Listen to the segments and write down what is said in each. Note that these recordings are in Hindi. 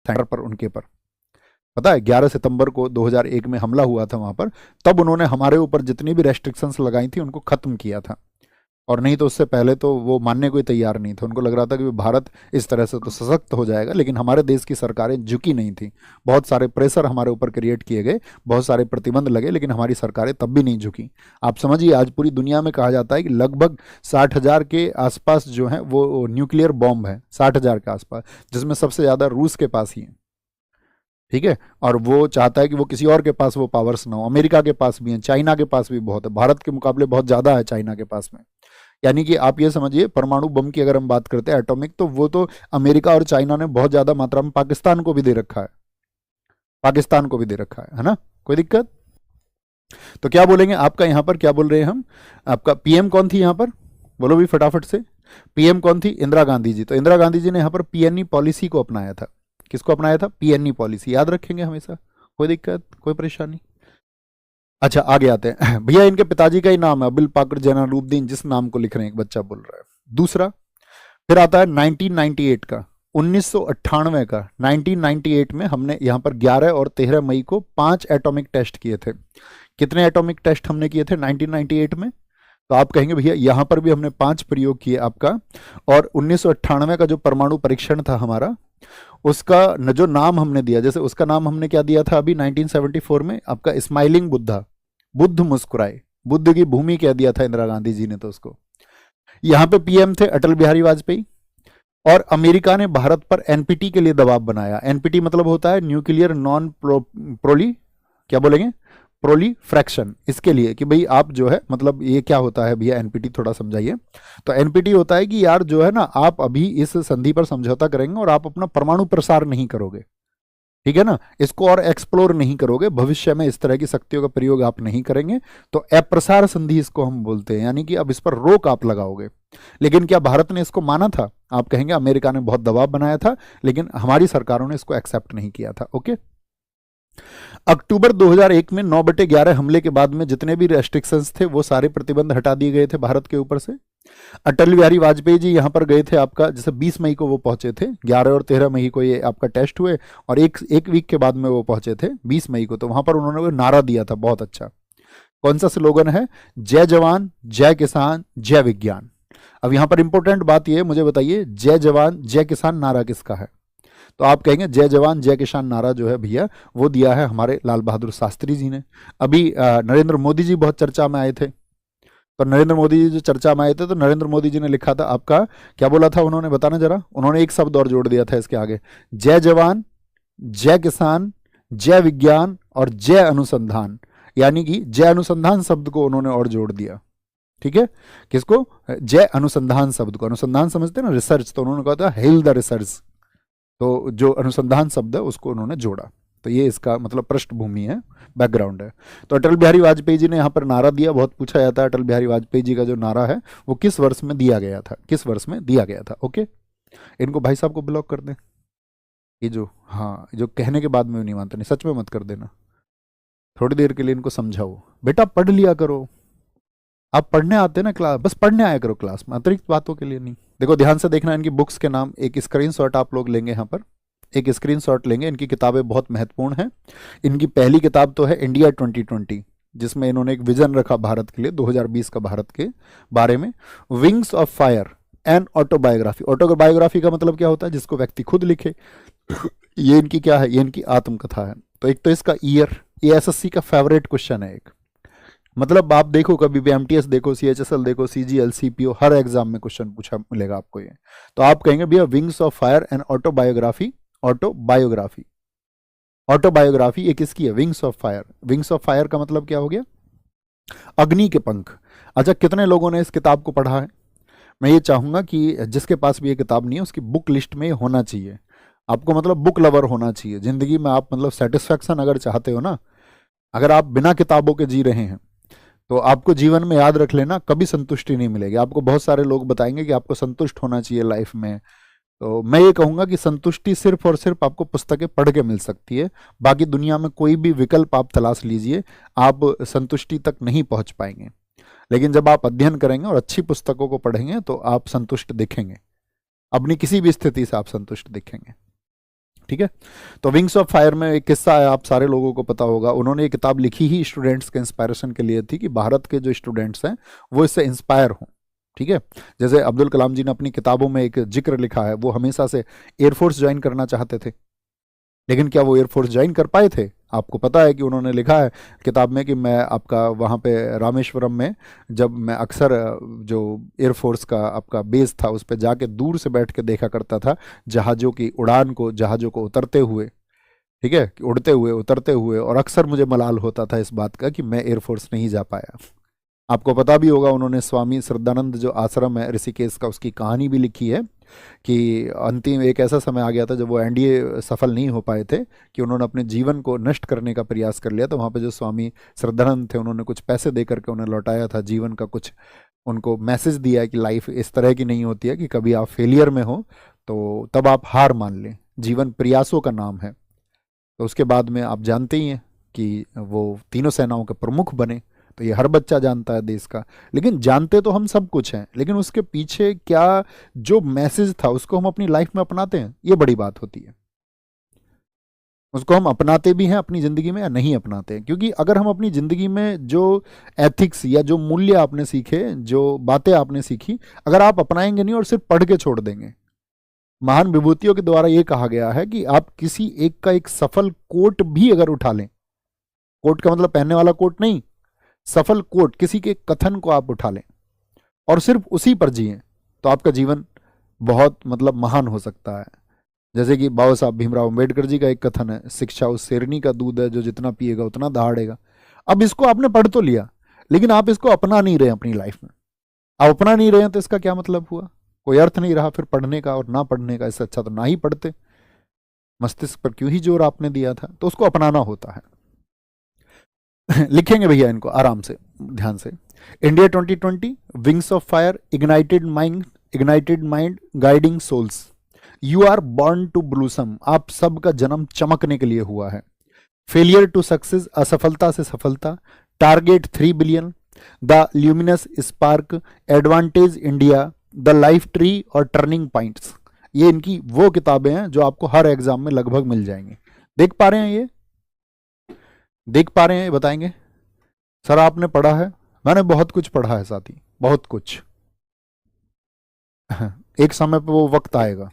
पर उनके पर पता है 11 सितंबर को 2001 में हमला हुआ था वहां पर, तब उन्होंने हमारे ऊपर जितनी भी रेस्ट्रिक्शंस लगाई थी उनको खत्म किया था। और नहीं तो उससे पहले तो वो मानने को ही तैयार नहीं थे, उनको लग रहा था कि भारत इस तरह से तो सशक्त हो जाएगा, लेकिन हमारे देश की सरकारें झुकी नहीं थी। बहुत सारे प्रेशर हमारे ऊपर क्रिएट किए गए, बहुत सारे प्रतिबंध लगे, लेकिन हमारी सरकारें तब भी नहीं झुकी। आप समझिए आज पूरी दुनिया में कहा जाता है कि लगभग 60,000 के आसपास जो है वो न्यूक्लियर बॉम्ब है, 60,000 के आसपास, जिसमें सबसे ज़्यादा रूस के पास ही है। ठीक है, और वो चाहता है कि वो किसी और के पास वो पावर्स ना हो। अमेरिका के पास भी है, चाइना के पास भी बहुत है, भारत के मुकाबले बहुत ज़्यादा है चाइना के पास में। यानी कि आप ये समझिए परमाणु बम की अगर हम बात करते हैं एटॉमिक, तो वो तो अमेरिका और चाइना ने बहुत ज़्यादा मात्रा में पाकिस्तान को भी दे रखा है, पाकिस्तान को भी दे रखा है ना। कोई दिक्कत? तो क्या बोलेंगे आपका यहाँ पर, क्या बोल रहे हैं हम, आपका पीएम कौन थी यहाँ पर, बोलो भी फटाफट से। पीएम कौन थी? इंदिरा गांधी जी। तो इंदिरा गांधी जी ने यहाँ पर पीएनई पॉलिसी को अपनाया था। किसको अपनाया था? पीएनई पॉलिसी, याद रखेंगे हमेशा। कोई दिक्कत, कोई परेशानी? अच्छा आगे आते हैं भैया, इनके पिताजी का ही नाम है अब्दुल पाकर जैनुलब्दीन, जिस नाम को लिख रहे हैं, एक बच्चा बोल रहा है। दूसरा फिर आता है 1998 का, 1998 का, 1998 में हमने यहाँ पर 11 और 13 मई को 5 एटॉमिक टेस्ट किए थे। कितने एटॉमिक टेस्ट हमने किए थे 1998 में? तो आप कहेंगे भैया यहाँ पर भी हमने 5 प्रयोग किए आपका। और 1998 का जो परमाणु परीक्षण था हमारा, उसका जो नाम हमने दिया, जैसे उसका नाम हमने क्या दिया था अभी 1974 में आपका स्माइलिंग बुद्धा, बुद्ध मुस्कुराए, बुद्ध की भूमि कह दिया था इंदिरा गांधी जी ने तो उसको। यहाँ पे पीएम थे अटल बिहारी वाजपेयी। और अमेरिका ने भारत पर एनपीटी के लिए दबाव बनाया। एनपीटी मतलब होता है न्यूक्लियर नॉन प्रोली, क्या बोलेंगे, प्रोलीफ्रैक्शन, इसके लिए कि भाई आप जो है, मतलब ये क्या होता है भैया एनपीटी, थोड़ा समझाइए। तो एनपीटी होता है कि यार जो है ना, आप अभी इस संधि पर समझौता करेंगे और आप अपना परमाणु प्रसार नहीं करोगे, ठीक है ना, इसको और एक्सप्लोर नहीं करोगे, भविष्य में इस तरह की शक्तियों का प्रयोग आप नहीं करेंगे, तो अप्रसार संधि इसको हम बोलते हैं, यानी कि अब इस पर रोक आप लगाओगे। लेकिन क्या भारत ने इसको माना था? आप कहेंगे अमेरिका ने बहुत दबाव बनाया था, लेकिन हमारी सरकारों ने इसको एक्सेप्ट नहीं किया था। ओके, अक्टूबर 2001 में 9/11 हमले के बाद में जितने भी रेस्ट्रिक्शंस थे वो सारे प्रतिबंध हटा दिए गए थे भारत के ऊपर से। अटल बिहारी वाजपेयी जी यहाँ पर गए थे आपका, जैसे 20 मई को वो पहुंचे थे, 11 और 13 मई को ये आपका टेस्ट हुए, और एक वीक के बाद में वो पहुंचे थे 20 मई को। तो वहां पर उन्होंने वो नारा दिया था बहुत अच्छा। कौन सा स्लोगन है? जय जवान जय किसान जय विज्ञान। अब यहाँ पर इंपॉर्टेंट बात ये, मुझे बताइए जय जवान जय किसान नारा किसका है? तो आप कहेंगे जय जवान जय किसान नारा जो है भैया, वो दिया है हमारे लाल बहादुर शास्त्री जी ने। अभी नरेंद्र मोदी जी बहुत चर्चा में आए थे, तो नरेंद्र मोदी जी जो चर्चा में आए थे, तो नरेंद्र मोदी जी ने लिखा था आपका, क्या बोला था उन्होंने, बताना जरा। उन्होंने एक शब्द और जोड़ दिया था इसके आगे, जय जवान जय किसान जय विज्ञान और जय अनुसंधान, यानी कि जय अनुसंधान शब्द को उन्होंने और जोड़ दिया। ठीक है, किसको? जय अनुसंधान शब्द को। अनुसंधान समझते हैं ना, रिसर्च, तो उन्होंने कहा था हेल द रिसर्च, तो जो अनुसंधान शब्द है उसको उन्होंने जोड़ा। तो ये इसका मतलब पृष्ठभूमि है, बैकग्राउंड है। तो अटल बिहारी वाजपेयी जी ने यहाँ पर नारा दिया, बहुत पूछा जाता है अटल बिहारी वाजपेयी जी का जो नारा है वो किस वर्ष में दिया गया था, किस वर्ष में दिया गया था। ओके, इनको भाई साहब को ब्लॉक कर दें, ये जो, हाँ, जो कहने के बाद में नहीं मानते, नहीं सच में मत कर देना, थोड़ी देर के लिए इनको समझाओ, बेटा पढ़ लिया करो, आप पढ़ने आते हैं ना क्लास, बस पढ़ने आया करो क्लास में, अतिरिक्त बातों के लिए नहीं। देखो ध्यान से देखना, इनकी बुक्स के नाम, एक स्क्रीनशॉट आप लोग लेंगे यहाँ पर, एक स्क्रीनशॉट लेंगे। इनकी किताबें बहुत महत्वपूर्ण हैं। इनकी पहली किताब तो है इंडिया 2020, जिसमें इन्होंने एक विजन रखा भारत के लिए 2020 का भारत के बारे में। Wings of fire and autobiography. Autobiography का मतलब क्या होता है? जिसको व्यक्ति खुद लिखे। ये इनकी क्या है? ये इनकी आत्मकथा है। तो एक तो इसका ईयर, ये एसएससी का फेवरेट क्वेश्चन है एक, मतलब आप देखो कभी भी एमटीएस देखो, सीएचएसएल देखो, सीजीएल, सीपीओ, हर एग्जाम में क्वेश्चन पूछा मिलेगा आपको ये। तो आप कहेंगे भैया wings of fire and autobiography, autobiography, autobiography ये किसकी है? Wings of fire. Wings of fire का मतलब क्या हो गया? अग्नि के पंख। अच्छा, कितने लोगों ने इस किताब को पढ़ा है? मैं ये चाहूंगा कि जिसके पास भी ये किताब नहीं है उसकी बुक लिस्ट में होना चाहिए। आपको मतलब बुक लवर होना चाहिए जिंदगी में। आप मतलब सेटिस्फैक्शन अगर चाहते हो ना, अगर आप बिना किताबों के जी रहे हैं तो आपको जीवन में याद रख लेना, कभी संतुष्टि नहीं मिलेगी। आपको बहुत सारे लोग बताएंगे कि आपको संतुष्ट होना चाहिए लाइफ में, तो मैं ये कहूंगा कि संतुष्टि सिर्फ और सिर्फ आपको पुस्तकें पढ़ के मिल सकती है। बाकी दुनिया में कोई भी विकल्प आप तलाश लीजिए, आप संतुष्टि तक नहीं पहुंच पाएंगे। लेकिन जब आप अध्ययन करेंगे और अच्छी पुस्तकों को पढ़ेंगे तो आप संतुष्ट दिखेंगे, अपनी किसी भी स्थिति से आप संतुष्ट दिखेंगे। ठीक है। तो विंग्स ऑफ फायर में एक किस्सा है, आप सारे लोगों को पता होगा। उन्होंने ये किताब लिखी ही स्टूडेंट्स के इंस्पायरेशन के लिए थी कि भारत के जो स्टूडेंट्स हैं वो इससे इंस्पायर हों। ठीक है। जैसे अब्दुल कलाम जी ने अपनी किताबों में एक जिक्र लिखा है, वो हमेशा से एयरफोर्स ज्वाइन करना चाहते थे, लेकिन क्या वो एयरफोर्स ज्वाइन कर पाए थे? आपको पता है कि उन्होंने लिखा है किताब में कि मैं आपका वहाँ पे रामेश्वरम में जब मैं अक्सर जो एयरफोर्स का आपका बेस था उस पर जाके दूर से बैठ के देखा करता था जहाज़ों की उड़ान को, जहाज़ों को उतरते हुए, ठीक है, कि उड़ते हुए उतरते हुए, और अक्सर मुझे मलाल होता था इस बात का कि मैं एयरफोर्स नहीं जा पाया। आपको पता भी होगा उन्होंने स्वामी श्रद्धानंद जो आश्रम है ऋषिकेश का, उसकी कहानी भी लिखी है कि अंतिम एक ऐसा समय आ गया था जब वो एनडीए सफल नहीं हो पाए थे कि उन्होंने अपने जीवन को नष्ट करने का प्रयास कर लिया। तो वहाँ पे जो स्वामी श्रद्धानंद थे उन्होंने कुछ पैसे दे करके उन्हें लौटाया था, जीवन का कुछ उनको मैसेज दिया है कि लाइफ इस तरह की नहीं होती है कि कभी आप फेलियर में हो तो तब आप हार मान लें, जीवन प्रयासों का नाम है। तो उसके बाद में आप जानते ही हैं कि वो तीनों सेनाओं के प्रमुख बने। तो ये हर बच्चा जानता है देश का, लेकिन जानते तो हम सब कुछ हैं, लेकिन उसके पीछे क्या जो मैसेज था उसको हम अपनी लाइफ में अपनाते हैं, ये बड़ी बात होती है। उसको हम अपनाते भी हैं अपनी ज़िंदगी में या नहीं अपनाते हैं? क्योंकि अगर हम अपनी ज़िंदगी में जो एथिक्स या जो मूल्य आपने सीखे, जो बातें आपने सीखी, अगर आप अपनाएंगे नहीं और सिर्फ पढ़ के छोड़ देंगे। महान विभूतियों के द्वारा ये कहा गया है कि आप किसी एक का एक सफल कोट भी अगर उठा लें, कोट का मतलब पहनने वाला कोट नहीं, सफल कोट, किसी के कथन को आप उठा लें और सिर्फ उसी पर जिए तो आपका जीवन बहुत मतलब महान हो सकता है। जैसे कि बाबा साहब भीमराव अम्बेडकर जी का एक कथन है, शिक्षा उस शेरनी का दूध है जो जितना पिएगा उतना दहाड़ेगा। अब इसको आपने पढ़ तो लिया, लेकिन आप इसको अपना नहीं रहे अपनी लाइफ में। आप अपना नहीं रहे हैं तो इसका क्या मतलब हुआ? कोई अर्थ नहीं रहा फिर पढ़ने का और ना पढ़ने का। इससे अच्छा तो ना ही पढ़ते, मस्तिष्क पर क्यों ही जोर आपने दिया था? तो उसको अपनाना होता है। लिखेंगे भैया इनको आराम से, ध्यान से। India 2020, wings of fire, ignited mind, guiding souls. You are born to blossom, आप सबका जन्म चमकने के लिए हुआ है। फेलियर टू सक्सेस, असफलता से सफलता। Target 3 billion, the luminous spark, advantage India, the life tree और टर्निंग पॉइंट्स। ये इनकी वो किताबें हैं जो आपको हर एग्जाम में लगभग मिल जाएंगी। देख पा रहे हैं ये? देख पा रहे हैं? बताएंगे सर आपने पढ़ा है? मैंने बहुत कुछ पढ़ा है साथी, बहुत कुछ। एक समय पे वो वक्त आएगा।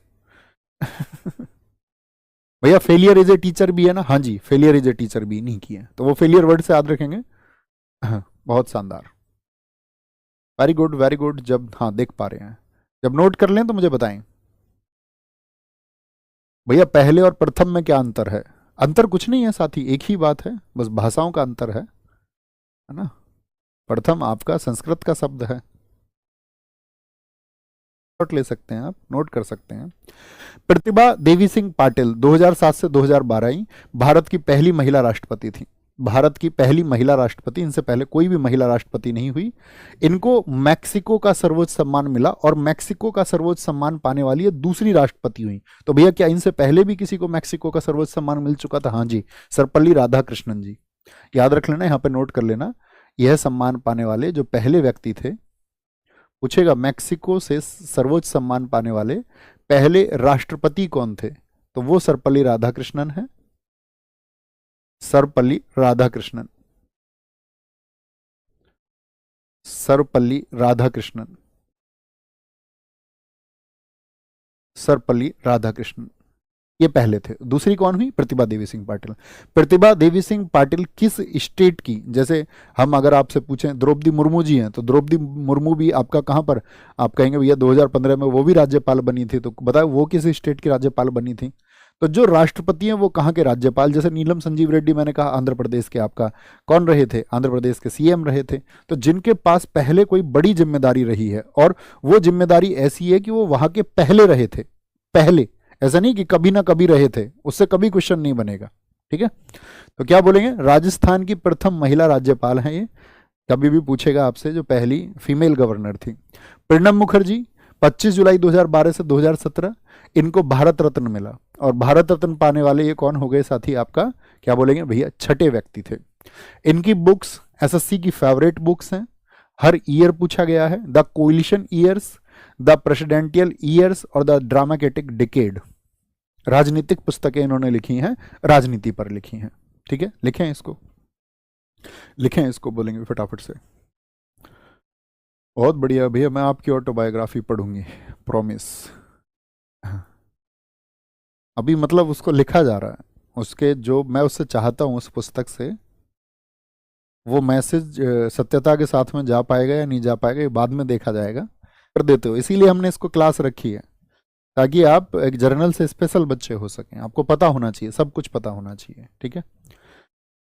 भैया फेलियर इज ए टीचर भी है ना? हाँ जी, फेलियर इज ए टीचर भी नहीं किया तो वो फेलियर वर्ड से याद रखेंगे। बहुत शानदार, वेरी गुड वेरी गुड। जब हाँ देख पा रहे हैं, जब नोट कर लें तो मुझे बताएं। भैया पहले और प्रथम में क्या अंतर है? अंतर कुछ नहीं है साथी, एक ही बात है, बस भाषाओं का अंतर है ना। प्रथम आपका संस्कृत का शब्द है, नोट ले सकते हैं आप, नोट कर सकते हैं। प्रतिभा देवी सिंह पाटिल 2007 से 2012 ही भारत की पहली महिला राष्ट्रपति थी। भारत की पहली महिला राष्ट्रपति, इनसे पहले कोई भी महिला राष्ट्रपति नहीं हुई। इनको मैक्सिको का सर्वोच्च सम्मान मिला और मैक्सिको का सर्वोच्च सम्मान पाने वाली ये दूसरी राष्ट्रपति हुई। तो भैया क्या इनसे पहले भी किसी को मैक्सिको का सर्वोच्च सम्मान मिल चुका था? हाँ जी, सर्वपल्ली राधाकृष्णन जी। याद रख लेना, यहाँ पे नोट कर लेना, यह सम्मान पाने वाले जो पहले व्यक्ति थे। पूछेगा मैक्सिको से सर्वोच्च सम्मान पाने वाले पहले राष्ट्रपति कौन थे, तो वो सर्वपल्ली राधाकृष्णन है। सर्वपल्ली राधाकृष्णन, सर्वपल्ली राधाकृष्णन, सर्वपल्ली राधाकृष्णन, ये पहले थे। दूसरी कौन हुई? प्रतिभा देवी सिंह पाटिल। प्रतिभा देवी सिंह पाटिल किस स्टेट की, जैसे हम अगर आपसे पूछें द्रौपदी मुर्मू जी हैं तो द्रौपदी मुर्मू भी आपका कहाँ पर, आप कहेंगे भैया 2015 में वो भी राज्यपाल बनी थी, तो बताओ वो किस स्टेट की राज्यपाल बनी थी? तो जो राष्ट्रपति हैं वो कहाँ के राज्यपाल, जैसे नीलम संजीव रेड्डी मैंने कहा आंध्र प्रदेश के आपका कौन रहे थे? आंध्र प्रदेश के सीएम रहे थे। तो जिनके पास पहले कोई बड़ी जिम्मेदारी रही है और वो जिम्मेदारी ऐसी है कि वो वहाँ के पहले रहे थे, पहले, ऐसा नहीं कि कभी ना कभी रहे थे, उससे कभी क्वेश्चन नहीं बनेगा। ठीक है, तो क्या बोलेंगे? राजस्थान की प्रथम महिला राज्यपाल हैं ये, कभी भी पूछेगा आपसे, जो पहली फीमेल गवर्नर थी। प्रणब मुखर्जी 25 जुलाई 2012 से 2017 इनको भारत रत्न मिला, और भारत रत्न पाने वाले ये कौन हो गए साथी? आपका क्या बोलेंगे भैया? छठे व्यक्ति थे। इनकी बुक्स एसएससी की फेवरेट बुक्स हैं, हर ईयर पूछा गया है, the coalition years, the presidential years और द ड्रामेटिक डिकेड। राजनीतिक पुस्तकें इन्होंने लिखी हैं, राजनीति पर लिखी हैं। ठीक है, लिखें इसको, लिखें इसको, बोलेंगे फटाफट से। बहुत बढ़िया भैया, मैं आपकी ऑटोबायोग्राफी पढ़ूंगी, प्रॉमिस। अभी मतलब उसको लिखा जा रहा है, उसके जो मैं उससे चाहता हूँ उस पुस्तक से, वो मैसेज सत्यता के साथ में जा पाएगा या नहीं जा पाएगा ये बाद में देखा जाएगा। कर देते हो, इसीलिए हमने इसको क्लास रखी है, ताकि आप एक जर्नल से स्पेशल बच्चे हो सकें। आपको पता होना चाहिए, सब कुछ पता होना चाहिए। ठीक है,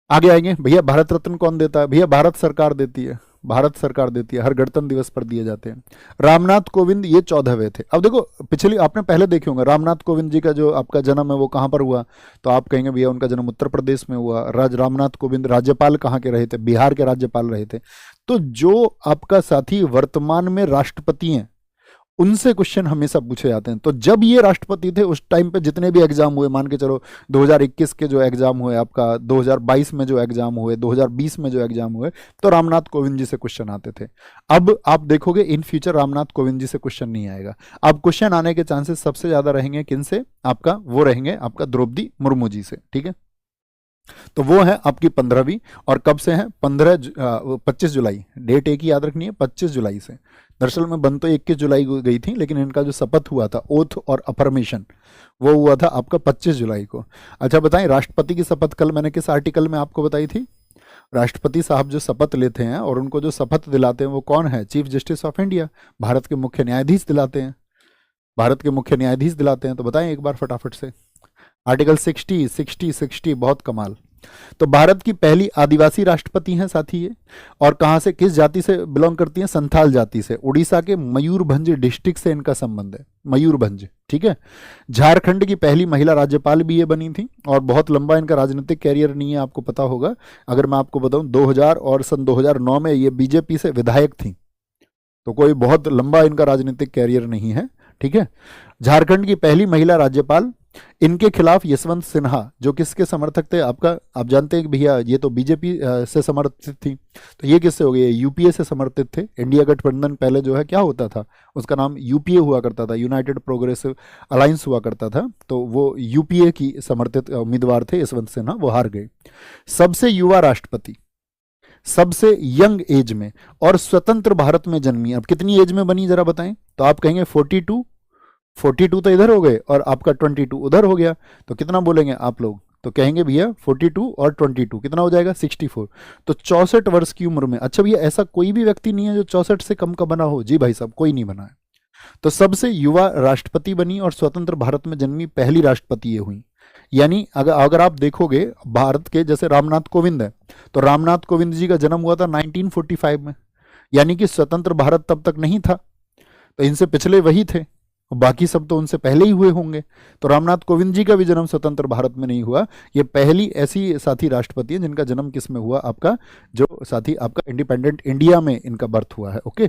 आगे आएंगे। भैया भारत रत्न कौन देता है? भैया भारत सरकार देती है, भारत सरकार देती है, हर गणतंत्र दिवस पर दिए जाते हैं। रामनाथ कोविंद ये 14वें थे। अब देखो, पिछली आपने पहले देखे होंगे, रामनाथ कोविंद जी का जो आपका जन्म है वो कहाँ पर हुआ, तो आप कहेंगे भैया उनका जन्म उत्तर प्रदेश में हुआ। रामनाथ कोविंद राज्यपाल कहाँ के रहे थे? बिहार के राज्यपाल रहे थे। तो जो आपका साथी वर्तमान में राष्ट्रपति हैं, उनसे क्वेश्चन हमेशा पूछे जाते हैं। तो जब ये राष्ट्रपति थे उस टाइम पे जितने भी एग्जाम हुए, मान के चलो 2021 के जो एग्जाम हुए, आपका 2022 में जो एग्जाम हुए, 2020 में जो एग्जाम हुए, तो रामनाथ कोविंद जी से क्वेश्चन आते थे। अब आप देखोगे इन फ्यूचर रामनाथ कोविंद जी से क्वेश्चन नहीं आएगा। अब क्वेश्चन आने के चांसेस सबसे ज्यादा रहेंगे किन से? आपका वो रहेंगे आपका द्रौपदी मुर्मू जी से। ठीक है, तो वो है आपकी 15वीं, और कब से है? 25 जुलाई, डेट एक ही याद रखनी है, 25 जुलाई से। दरअसल में बन तो 21 जुलाई को गई थी, लेकिन इनका जो शपथ हुआ था, ओथ और अफर्मेशन, वो हुआ था आपका 25 जुलाई को। अच्छा बताएं, राष्ट्रपति की शपथ कल मैंने किस आर्टिकल में आपको बताई थी? राष्ट्रपति साहब जो शपथ लेते हैं और उनको जो शपथ दिलाते हैं वो कौन है? Chief justice of India, Bharat के मुख्य न्यायाधीश दिलाते हैं, भारत के मुख्य न्यायाधीश दिलाते हैं। तो बताएं एक बार फटाफट से, आर्टिकल 60 बहुत कमाल। तो भारत की पहली आदिवासी राष्ट्रपति हैं साथी ये, और कहां से, किस जाति से बिलोंग करती हैं? संथाल जाति से। उड़ीसा के मयूरभंज डिस्ट्रिक्ट से इनका संबंध है, मयूरभंज। ठीक है, झारखंड की पहली महिला राज्यपाल भी ये बनी थी, और बहुत लंबा इनका राजनीतिक कैरियर नहीं है, आपको पता होगा। अगर मैं आपको बताऊं 2000 और सन 2009 में ये बीजेपी से विधायक थी, तो कोई बहुत लंबा इनका राजनीतिक कैरियर नहीं है। ठीक है, झारखंड की पहली महिला राज्यपाल। इनके खिलाफ यशवंत सिन्हा, जो किसके समर्थक थे? आपका, आप जानते हैं कि भैया ये तो बीजेपी से समर्थित थी, तो ये किससे हो गई? यूपीए से समर्थित थे। इंडिया गठबंधन पहले जो है क्या होता था, उसका नाम यूपीए हुआ करता था, यूनाइटेड प्रोग्रेसिव अलायंस हुआ करता था। तो वो यूपीए की समर्थित उम्मीदवार थे यशवंत सिन्हा, वो हार गए। सबसे युवा राष्ट्रपति, सबसे यंग एज में, और स्वतंत्र भारत में जन्मी। अब कितनी एज में बनी जरा बताएं? तो आप कहेंगे 42 तो इधर हो गए, और आपका 22 उधर हो गया, तो कितना बोलेंगे आप लोग? तो कहेंगे भैया 42 और 22 कितना हो जाएगा? 64। तो 64 वर्ष की उम्र में। अच्छा भैया, ऐसा कोई भी व्यक्ति नहीं है जो 64 से कम का बना हो? जी भाई साहब, कोई नहीं बना है। तो सबसे युवा राष्ट्रपति बनी और स्वतंत्र भारत में जन्मी पहली राष्ट्रपति ये हुई। यानी अगर आप देखोगे भारत के, जैसे रामनाथ कोविंद है, तो रामनाथ कोविंद जी का जन्म हुआ था 1945 में, यानी कि स्वतंत्र भारत तब तक नहीं था, तो इनसे पिछले वही थे, बाकी सब तो उनसे पहले ही हुए होंगे। तो रामनाथ कोविंद जी का भी जन्म स्वतंत्र भारत में नहीं हुआ। ये पहली ऐसी साथी राष्ट्रपति है जिनका जन्म किस में हुआ? आपका जो साथी आपका इंडिपेंडेंट इंडिया में इनका बर्थ हुआ है। ओके,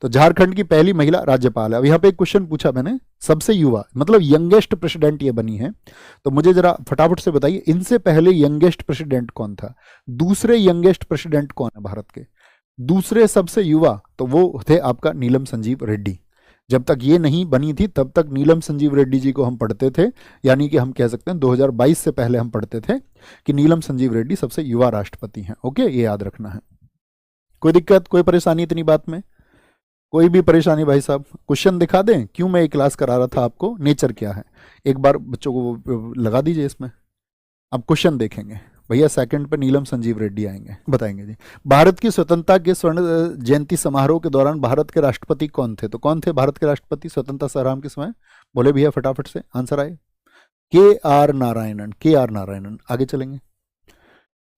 तो झारखंड की पहली महिला राज्यपाल है। अब यहाँ पे एक क्वेश्चन पूछा मैंने, सबसे युवा मतलब यंगेस्ट प्रेसिडेंट ये बनी है, तो मुझे जरा फटाफट से बताइए इनसे पहले यंगेस्ट प्रेसिडेंट कौन था? दूसरे यंगेस्ट प्रेसिडेंट कौन है भारत के? दूसरे सबसे युवा, तो वो थे आपका नीलम संजीव रेड्डी। जब तक ये नहीं बनी थी तब तक नीलम संजीव रेड्डी जी को हम पढ़ते थे, यानी कि हम कह सकते हैं 2022 से पहले हम पढ़ते थे कि नीलम संजीव रेड्डी सबसे युवा राष्ट्रपति हैं। ओके, ये याद रखना है। कोई दिक्कत, कोई परेशानी इतनी बात में? कोई भी परेशानी भाई साहब? क्वेश्चन दिखा दें? क्यों मैं ये क्लास करा रहा था आपको, नेचर क्या है, एक बार बच्चों को लगा दीजिए इसमें। अब क्वेश्चन देखेंगे भैया, सेकंड पे नीलम संजीव रेड्डी आएंगे, बताएंगे जी। भारत की स्वतंत्रता के स्वर्ण जयंती समारोह के दौरान भारत के राष्ट्रपति कौन थे? तो कौन थे भारत के राष्ट्रपति स्वतंत्रता संग्राम के समय? बोले भैया फटाफट से आंसर आए। के आर नारायणन। आगे चलेंगे।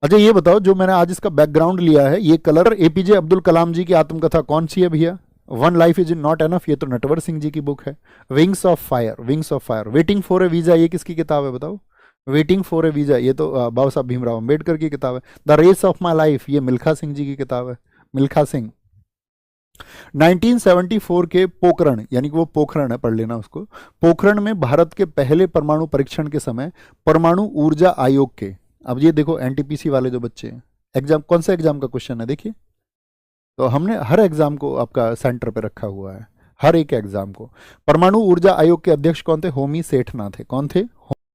अच्छा ये बताओ, जो मैंने आज इसका बैकग्राउंड लिया है, ये कलर एपीजे अब्दुल कलाम जी की आत्मकथा कौन सी है भैया? One life is not enough, ये तो नटवर सिंह जी की बुक है। Wings of fire. Waiting for A visa, ये किसकी किताब है बताओ? वेटिंग फॉर ए वीजा, ये तो बाबा साहब भीमराव अम्बेडकर की किताब है। The race of my life, ये मिल्खा सिंह जी की किताब है, मिल्खा सिंह। 1974 के पोखरण, यानी कि वो पोखरण है, पढ़ लेना उसको। पोखरण में भारत के पहले परमाणु परीक्षण के समय परमाणु ऊर्जा आयोग के, अब ये देखो एनटीपीसी वाले जो बच्चे हैं, एग्जाम कौन सा एग्जाम का क्वेश्चन है देखिए, तो हमने हर एग्जाम को आपका सेंटर पे रखा हुआ है, हर एक एग्जाम को। परमाणु ऊर्जा आयोग के अध्यक्ष कौन थे? होमी सेठ ना थे। कौन थे?